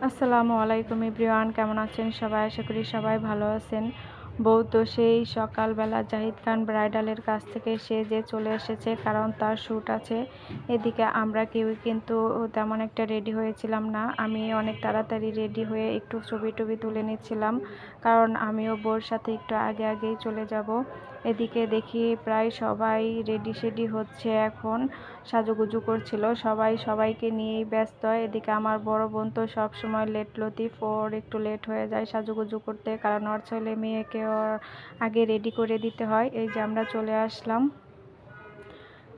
আসসালামু আলাইকুম এভরিওয়ান, কেমন আছেন সবাই? আশা করি সবাই ভালো আছেন। বউ তো সেই সকালবেলা জাহিদ খান ব্রাইডালের কাছ থেকে সেজে চলে এসেছে, কারণ তার শ্যুট আছে। এদিকে আমরা কেউই কিন্তু তেমন একটা রেডি হয়েছিলাম না। আমি অনেক তাড়াতাড়ি রেডি হয়ে একটু ছবি টবি তুলে নিচ্ছিলাম, কারণ আমিও বউর সাথে একটু আগে আগেই চলে যাব। এদিকে দেখি প্রায় সবাই রেডি সেডি হচ্ছে, এখন সাজুগুজু করছিল, সবাই সবাইকে নিয়েই ব্যস্ত। এদিকে আমার বড় বোন তো সব সময় লেট লতিফ, ওর একটু লেট হয়ে যায় সাজুগুজু করতে, কারণ ওর ছেলে মেয়েকে ওর আগে রেডি করে দিতে হয়। এই যে আমরা চলে আসলাম।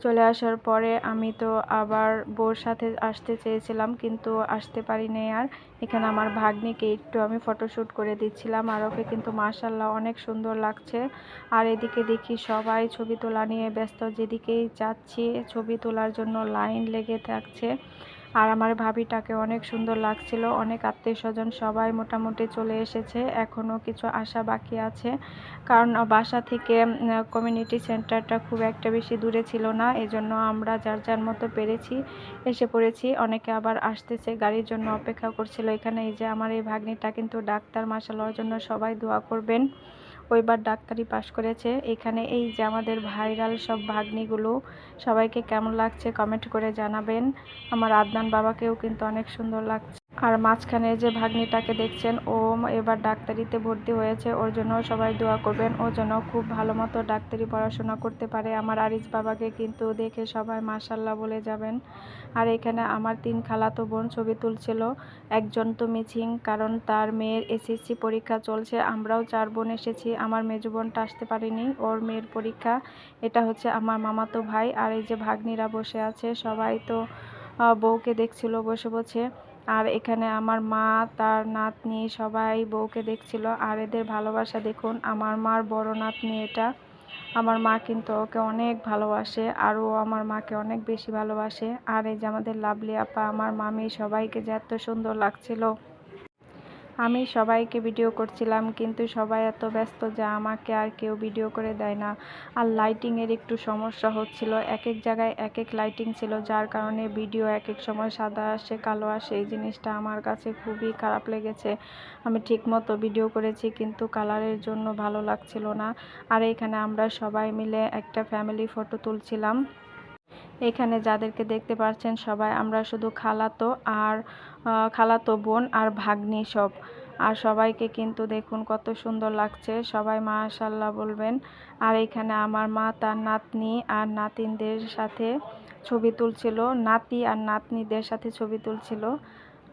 চলে আসার পরে আমি তো আবার বউর সাথে আসতে চেয়েছিলাম, কিন্তু আসতে পারিনি। আর এখানে আমার ভাগ্নিকে একটু আমি ফটোশ্যুট করে দিচ্ছিলাম, আর ওকে কিন্তু মাশাআল্লাহ অনেক সুন্দর লাগছে। আর এদিকে দেখি সবাই ছবি তোলা নিয়ে ব্যস্ত, যেদিকেই যাচ্ছি ছবি তোলার জন্য লাইন লেগে থাকছে। আর আমার ভাবিটাকে অনেক সুন্দর লাগছিল। অনেক আত্মীয় স্বজন সবাই মোটামুটি চলে এসেছে, এখনও কিছু আসা বাকি আছে, কারণ বাসা থেকে কমিউনিটি সেন্টারটা খুব একটা বেশি দূরে ছিল না, এজন্য আমরা যার যার মতো পেরেছি এসে পড়েছি। অনেকে আবার আসতেছে, গাড়ির জন্য অপেক্ষা করছিল। এখানে এই যে আমার এই ভাগ্নিটা কিন্তু ডাক্তার, মাশাআল্লাহর জন্য সবাই দোয়া করবেন। ওইবার ডাক্তারি পাশ করেছে। এখানে এই যে আমাদের ভাইরাল সব ভাগ্নিগুলো, সবাইকে কেমন লাগছে কমেন্ট করে জানাবেন। আমার আদনান বাবাকেও কিন্তু অনেক সুন্দর লাগছে। আর মাঝখানে যে ভাগ্নিটাকে দেখছেন, ও এবার ডাক্তারিতে ভর্তি হয়েছে, ওর জন্য সবাই দোয়া করবেন, ও যেন খুব ভালো মতো ডাক্তারি পড়াশোনা করতে পারে। আমার আরিজ বাবাকে কিন্তু দেখে সবাই মাশাআল্লাহ বলে যাবেন। আর এখানে আমার 3 খালাতো বোন ছবি তুলছিল। একজন তো মিছিং, কারণ তার মেয়ের এসএসসি পরীক্ষা চলছে। আমরাও 4 বোন এসেছি, আমার মেজো বোনটা আসতে পারেনি, ওর মেয়ের পরীক্ষা। এটা হচ্ছে আমার মামাতো ভাই। আর এই যে ভাগ্নিরা বসে আছে, সবাই তো বউকে দেখছিল বসে বসে। আর এখানে আমার মা, তার নাতনি সবাই বউকে দেখছিল। আর এদের ভালোবাসা দেখুন, আমার মার বড় নাতনি এটা। আমার মা কিন্তু ওকে অনেক ভালোবাসে, আর ও আমার মাকে অনেক বেশি ভালোবাসে। আর এই যে আমাদের লাভলি আপা, আমার মামি, সবাইকে যে এত সুন্দর লাগছিল। আমি সবাইকে ভিডিও করছিলাম, কিন্তু সবাই এত ব্যস্ত যে আমাকে আর কেউ ভিডিও করে দেয় না। আর লাইটিংয়ের একটু সমস্যা হচ্ছিল, এক এক জায়গায় এক এক লাইটিং ছিল, যার কারণে ভিডিও এক এক সময় সাদা আসে, কালো আসে। এই জিনিসটা আমার কাছে খুবই খারাপ লেগেছে। আমি ঠিকমতো ভিডিও করেছি, কিন্তু কালারের জন্য ভালো লাগছিল না। আর এখানে আমরা সবাই মিলে একটা ফ্যামিলি ফটো তুলছিলাম। এখানে যাদেরকে দেখতে পাচ্ছেন সবাই আমরা শুধু খালাতো বোন আর ভাগ্নি সব। আর সবাইকে কিন্তু দেখুন কত সুন্দর লাগছে, সবাই মাশাআল্লাহ বলবেন। আর এখানে আমার মা তার নাতনি আর নাতিনদের সাথে ছবি তুলছিল, নাতি আর নাতনিদের সাথে ছবি তুলছিল।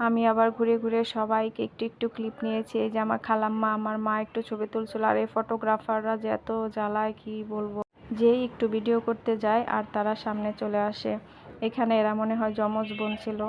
আমি আবার ঘুরে ঘুরে সবাইকে একটু একটু ক্লিপ নিয়েছি। এই যে আমার খালাম্মা, আমার মা একটু ছবি তুলছিল। আর এই ফটোগ্রাফাররা যে এত জ্বালায় কি বলবো, যেই একটু ভিডিও করতে যায় আর তারা সামনে চলে আসে। এখানে এরা মনে হয় যমজ বোন ছিল।